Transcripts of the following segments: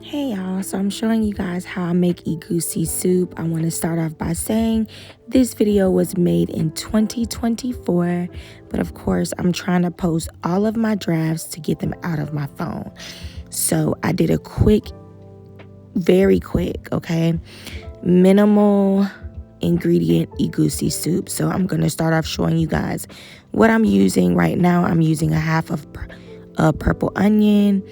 Hey y'all, so I'm showing you guys how I make egusi soup. I want to start off by saying this video was made in 2024, but of course I'm trying to post all of my drafts to get them out of my phone. So I did a quick, very quick, okay, minimal ingredient egusi soup. So I'm going to start off showing you guys what I'm using right now. I'm using a half of a purple onion.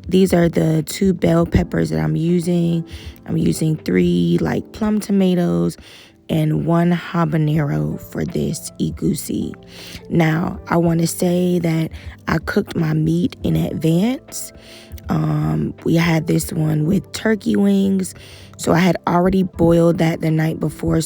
These are the 2 bell peppers that I'm using. I'm using 3 like plum tomatoes and 1 habanero for this egusi. Now, I want to say that I cooked my meat in advance. We had this one with turkey wings. So I had already boiled that the night before.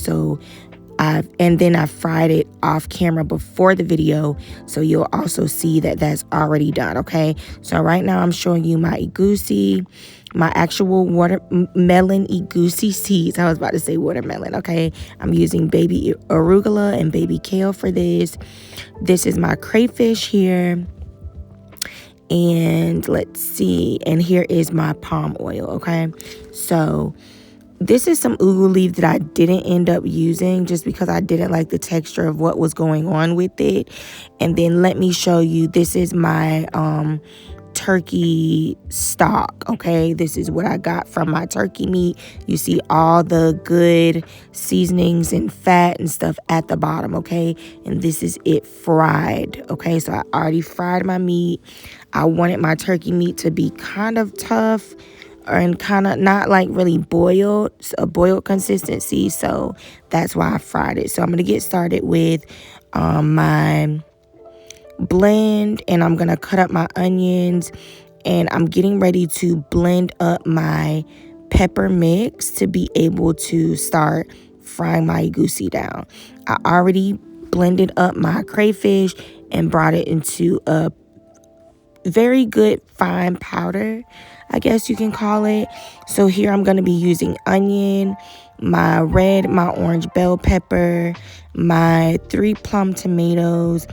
And then I fried it off camera before the video, so you'll also see that that's already done, okay? So right now I'm showing you my egusi, my actual watermelon egusi seeds. I was about to say watermelon, okay? I'm using baby arugula and baby kale for this. This is my crayfish here. And let's see, and here is my palm oil, okay? So this is some ugu leaf that I didn't end up using just because I didn't like the texture of what was going on with it. And then let me show you, this is my turkey stock, okay? This is what I got from my turkey meat. You see all the good seasonings and fat and stuff at the bottom, okay? And this is it fried, okay? So I already fried my meat. I wanted my turkey meat to be kind of tough and kind of not like really boiled, a boiled consistency. So that's why I fried it. So I'm going to get started with my blend, and I'm going to cut up my onions, and I'm getting ready to blend up my pepper mix to be able to start frying my egusi down. I already blended up my crayfish and brought it into a very good fine powder, I guess you can call it. So here I'm going to be using onion, my red, my orange bell pepper, my 3 plum tomatoes.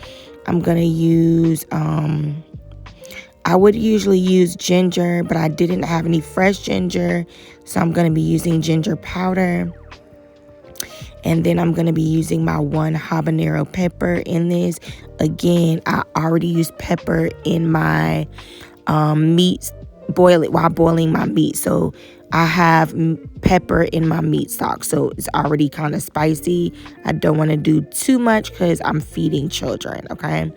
I'm going to use, I would usually use ginger, but I didn't have any fresh ginger. So I'm going to be using ginger powder. And then I'm going to be using my 1 habanero pepper in this. Again, I already used pepper in my meat, while boiling my meat. So I have pepper in my meat stock. So it's already kind of spicy. I don't want to do too much because I'm feeding children, okay?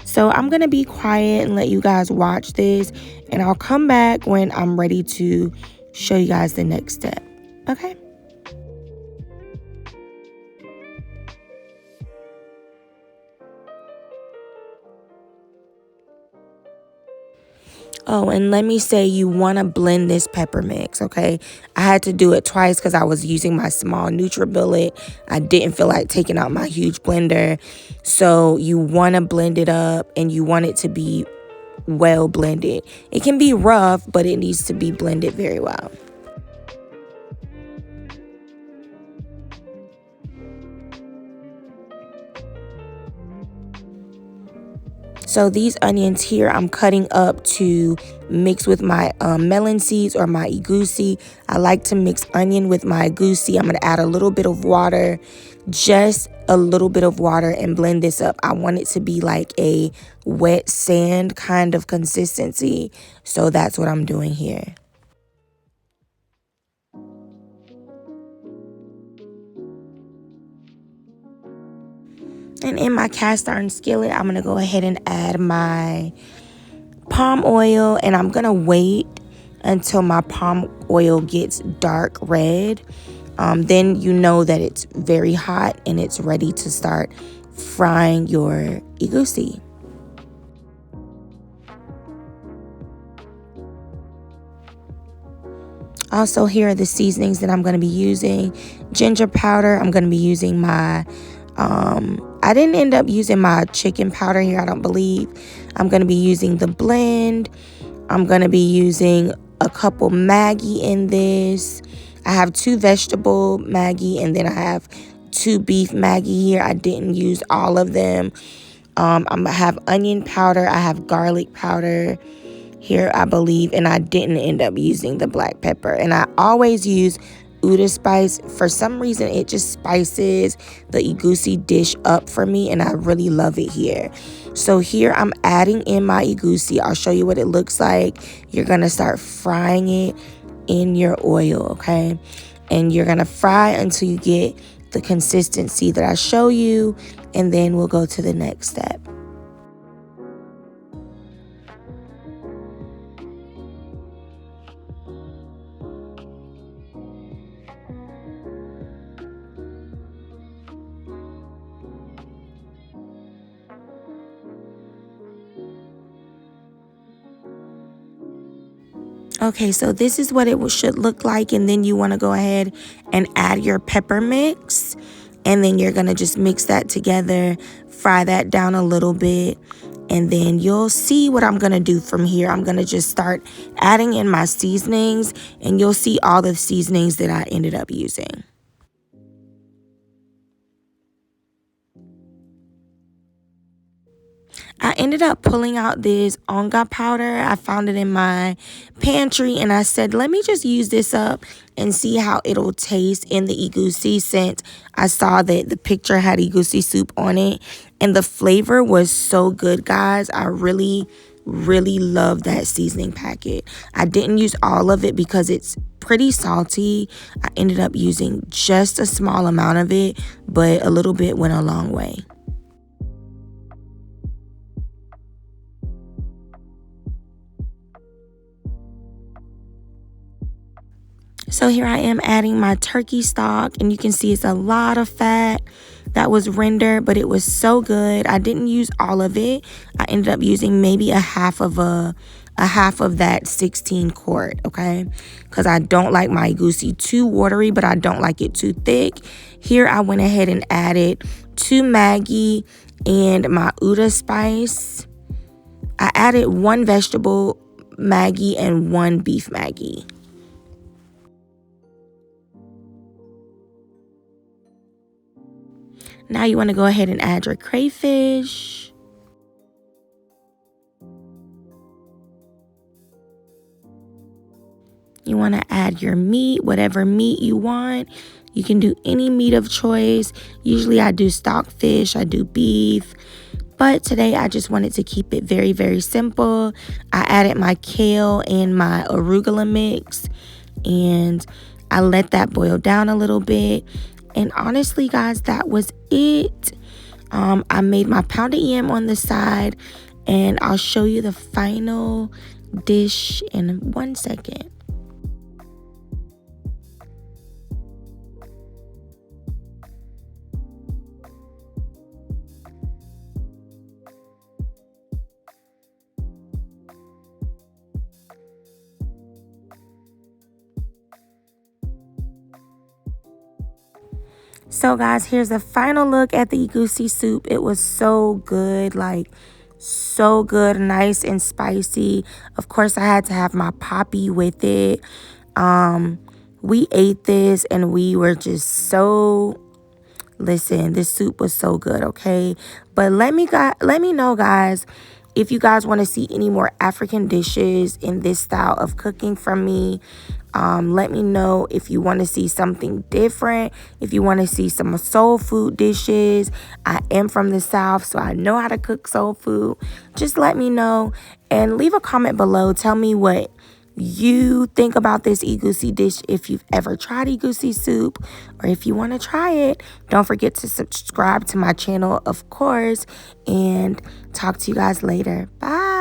So I'm going to be quiet and let you guys watch this. And I'll come back when I'm ready to show you guys the next step, okay? Oh, and let me say, you want to blend this pepper mix, okay? I had to do it twice because I was using my small NutriBullet. I didn't feel like taking out my huge blender. So you want to blend it up, and you want it to be well blended. It can be rough, but it needs to be blended very well. So these onions here, I'm cutting up to mix with my melon seeds or my egusi. I like to mix onion with my egusi. I'm going to add a little bit of water, just a little bit of water, and blend this up. I want it to be like a wet sand kind of consistency. So that's what I'm doing here. And in my cast iron skillet, I'm going to go ahead and add my palm oil, and I'm going to wait until my palm oil gets dark red. Then you know that it's very hot and it's ready to start frying your egusi. Also, here are the seasonings that I'm going to be using. Ginger powder, I'm going to be using my I didn't end up using my chicken powder here, I don't believe. I'm going to be using the blend. I'm going to be using a couple Maggi in this. I have 2 vegetable Maggi, and then I have 2 beef Maggi here. I didn't use all of them. I have onion powder. I have garlic powder. here, I believe, and I didn't end up using the black pepper. And I always use Uda spice. For some reason, it just spices the egusi dish up for me, and I really love it here. So here I'm adding in my egusi. I'll show you what it looks like. You're going to start frying it in your oil, okay? And you're going to fry until you get the consistency that I show you, and then we'll go to the next step. Okay, so this is what it should look like, and then you want to go ahead and add your pepper mix, and then you're going to just mix that together, fry that down a little bit, and then you'll see what I'm going to do from here. I'm going to just start adding in my seasonings, and you'll see all the seasonings that I ended up using. I ended up pulling out this onga powder. I found it in my pantry, and I said, let me just use this up and see how it'll taste in the egusi, since I saw that the picture had egusi soup on it. And the flavor was so good, guys. I really love that seasoning packet. I didn't use all of it because it's pretty salty. I ended up using just a small amount of it, but a little bit went a long way. So here I am adding my turkey stock, and you can see it's a lot of fat that was rendered, but it was so good. I didn't use all of it. I ended up using maybe a half of that 16 quart, okay? Because I don't like my egusi too watery, but I don't like it too thick. Here I went ahead and added 2 Maggi and my Uda spice. I added 1 vegetable Maggi and 1 beef Maggi. Now you want to go ahead and add your crayfish. You want to add your meat, whatever meat you want. You can do any meat of choice. Usually I do stockfish, I do beef. But today I just wanted to keep it very simple. I added my kale and my arugula mix, and I let that boil down a little bit. And honestly, guys, that was it. I made my pounded yam on the side, and I'll show you the final dish in 1 second. So guys, here's a final look at the egusi soup. It was so good, like so good, nice and spicy. Of course, I had to have my poppy with it. We ate this and we were just so, listen, this soup was so good, okay? But let me know, guys, if you guys want to see any more African dishes in this style of cooking from me. Let me know if you want to see something different, if you want to see some soul food dishes. I am from the South, so I know how to cook soul food. Just let me know and leave a comment below. Tell me what you think about this egusi dish, if you've ever tried egusi soup, or if you want to try it. Don't forget to subscribe to my channel, of course, and talk to you guys later. Bye.